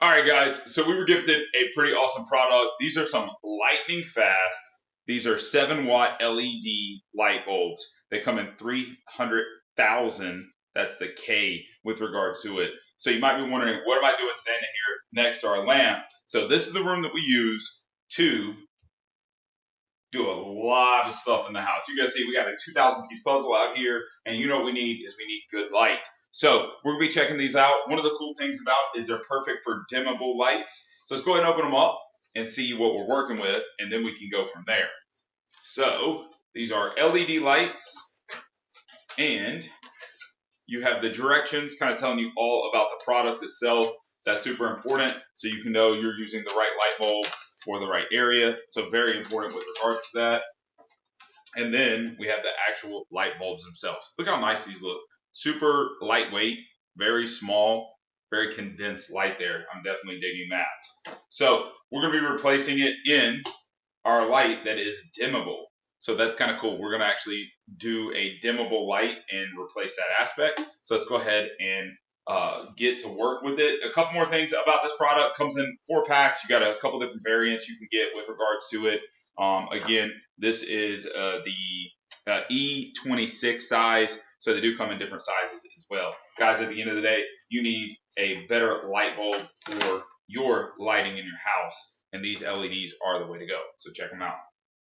All right, guys. So we were gifted a pretty awesome product. These are some lightning fast. These are 7-watt LED light bulbs. They come in 300,000. That's the K with regards to it. So you might be wondering, what am I doing standing here next to our lamp? So this is the room that we use to do a lot of stuff in the house. You guys see we got a 2,000 piece puzzle out here, and you know what we need is we need good light. So we're gonna be checking these out. One of the cool things about is they're perfect for dimmable lights. So let's go ahead and open them up and see what we're working with, and then we can go from there. So these are LED lights, and you have the directions kind of telling you all about the product itself. That's super important, so you can know you're using the right light bulb for the right area. So very important with regards to that. And then we have the actual light bulbs themselves. Look how nice these look. Super lightweight, very small, very condensed light there. I'm definitely digging that. So we're going to be replacing it in our light that is dimmable. So that's kind of cool. We're going to actually do a dimmable light and replace that aspect. So let's go ahead and get to work with it. A couple more things about this product. Comes in 4 packs. You got a couple different variants you can get with regards to it. Again, this is the E26 size, so they do come in different sizes as well. Guys, at the end of the day, you need a better light bulb for your lighting in your house, and these LEDs are the way to go. So check them out.